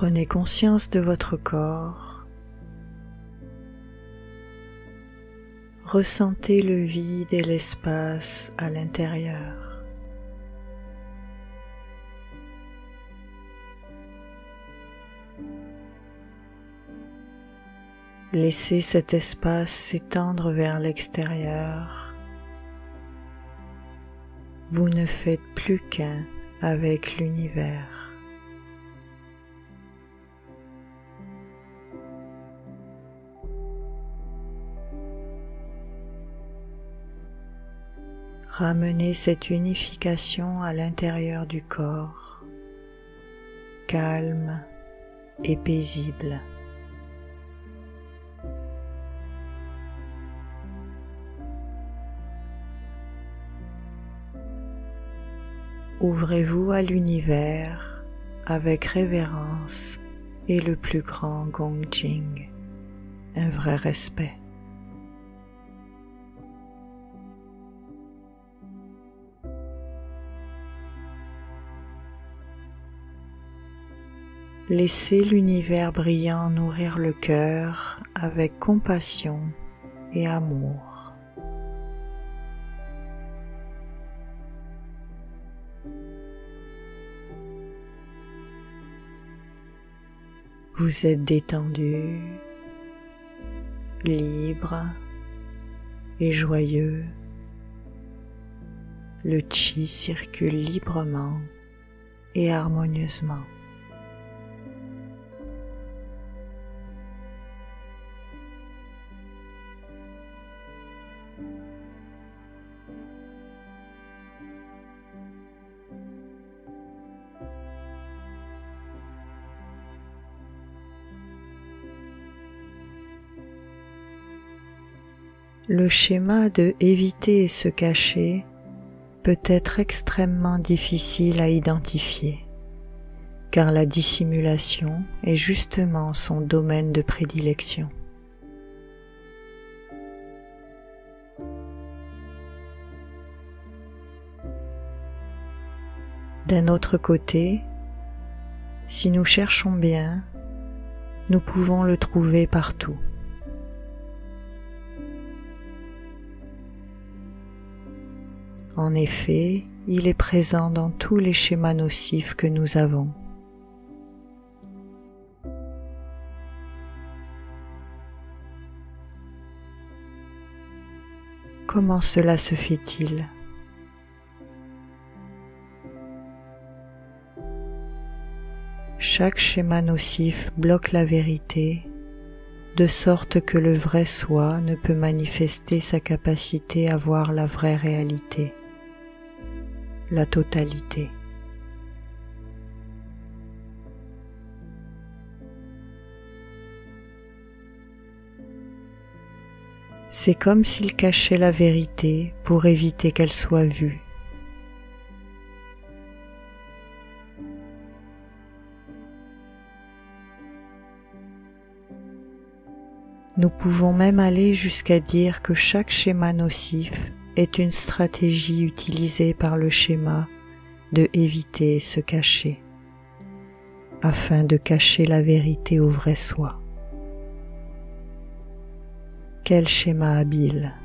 Prenez conscience de votre corps. Ressentez le vide et l'espace à l'intérieur. Laissez cet espace s'étendre vers l'extérieur. Vous ne faites plus qu'un avec l'univers. Ramenez cette unification à l'intérieur du corps, calme et paisible. Ouvrez-vous à l'univers avec révérence et le plus grand Gongjing, un vrai respect. Laissez l'univers brillant nourrir le cœur avec compassion et amour. Vous êtes détendu, libre et joyeux. Le chi circule librement et harmonieusement. Le schéma de éviter et se cacher peut être extrêmement difficile à identifier, car la dissimulation est justement son domaine de prédilection. D'un autre côté, si nous cherchons bien, nous pouvons le trouver partout. En effet, il est présent dans tous les schémas nocifs que nous avons. Comment cela se fait-il ? Chaque schéma nocif bloque la vérité, de sorte que le vrai soi ne peut manifester sa capacité à voir la vraie réalité, la totalité. C'est comme s'il cachait la vérité pour éviter qu'elle soit vue. Nous pouvons même aller jusqu'à dire que chaque schéma nocif est une stratégie utilisée par le schéma de éviter et se cacher, afin de cacher la vérité au vrai soi. Quel schéma habile!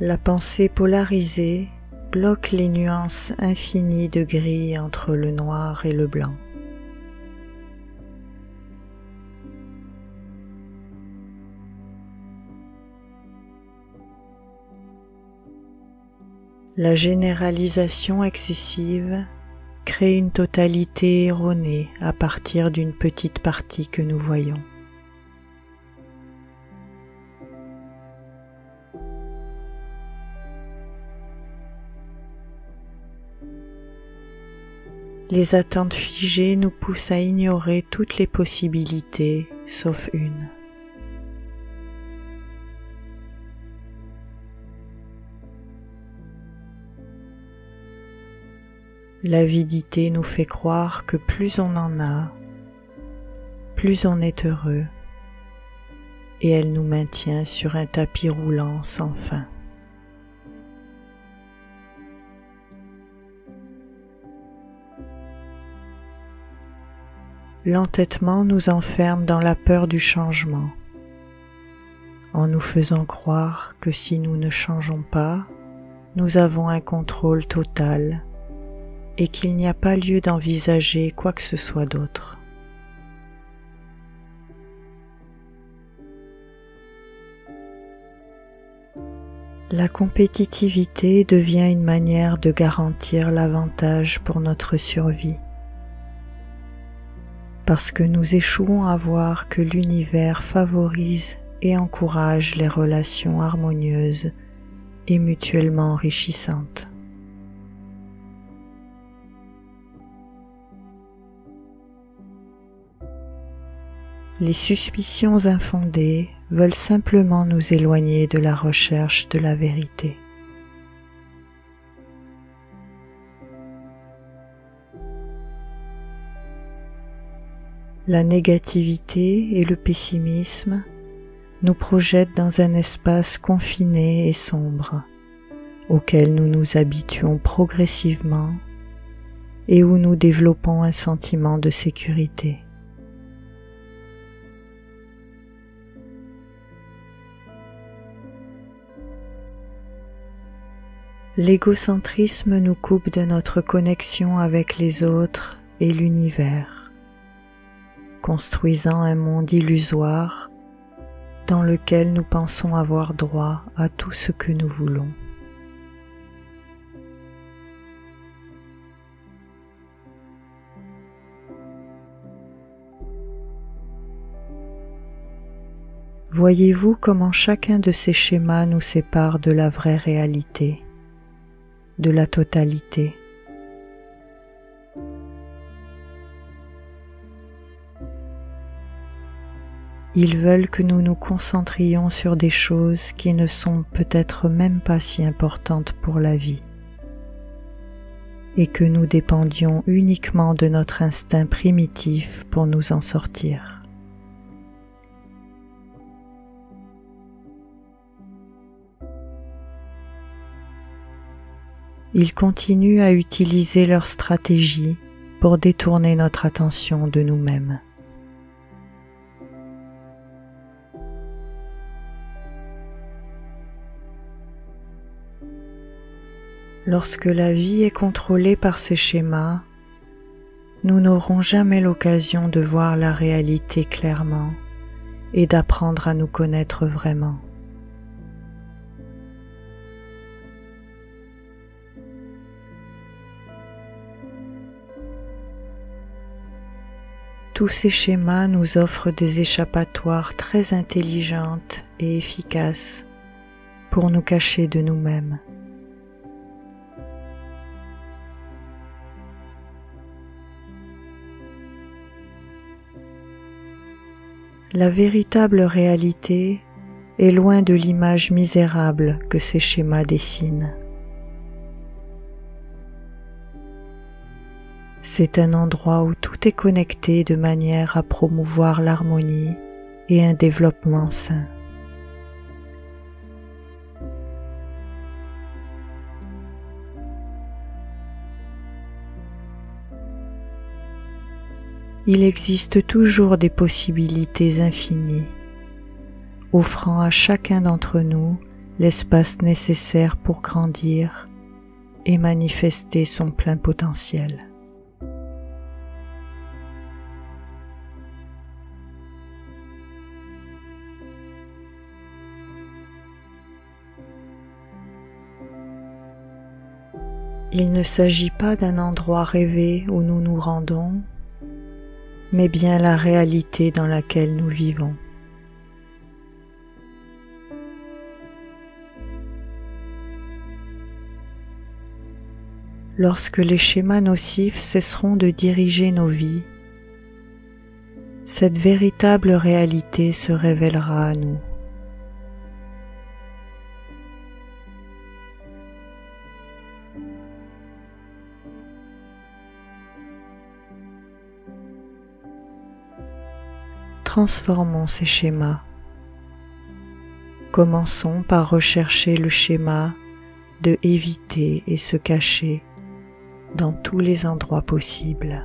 La pensée polarisée bloque les nuances infinies de gris entre le noir et le blanc. La généralisation excessive crée une totalité erronée à partir d'une petite partie que nous voyons. Les attentes figées nous poussent à ignorer toutes les possibilités, sauf une. L'avidité nous fait croire que plus on en a, plus on est heureux et elle nous maintient sur un tapis roulant sans fin. L'entêtement nous enferme dans la peur du changement, en nous faisant croire que si nous ne changeons pas, nous avons un contrôle total et qu'il n'y a pas lieu d'envisager quoi que ce soit d'autre. La compétitivité devient une manière de garantir l'avantage pour notre survie, parce que nous échouons à voir que l'univers favorise et encourage les relations harmonieuses et mutuellement enrichissantes. Les suspicions infondées veulent simplement nous éloigner de la recherche de la vérité. La négativité et le pessimisme nous projettent dans un espace confiné et sombre, auquel nous nous habituons progressivement et où nous développons un sentiment de sécurité. L'égocentrisme nous coupe de notre connexion avec les autres et l'univers, construisant un monde illusoire dans lequel nous pensons avoir droit à tout ce que nous voulons. Voyez-vous comment chacun de ces schémas nous sépare de la vraie réalité, de la totalité. Ils veulent que nous nous concentrions sur des choses qui ne sont peut-être même pas si importantes pour la vie, et que nous dépendions uniquement de notre instinct primitif pour nous en sortir. Ils continuent à utiliser leur stratégie pour détourner notre attention de nous-mêmes. Lorsque la vie est contrôlée par ces schémas, nous n'aurons jamais l'occasion de voir la réalité clairement et d'apprendre à nous connaître vraiment. Tous ces schémas nous offrent des échappatoires très intelligentes et efficaces pour nous cacher de nous-mêmes. La véritable réalité est loin de l'image misérable que ces schémas dessinent. C'est un endroit où tout est connecté de manière à promouvoir l'harmonie et un développement sain. Il existe toujours des possibilités infinies, offrant à chacun d'entre nous l'espace nécessaire pour grandir et manifester son plein potentiel. Il ne s'agit pas d'un endroit rêvé où nous nous rendons, mais bien la réalité dans laquelle nous vivons. Lorsque les schémas nocifs cesseront de diriger nos vies, cette véritable réalité se révélera à nous. Transformons ces schémas Commençons par rechercher le schéma de éviter et se cacher dans tous les endroits possibles.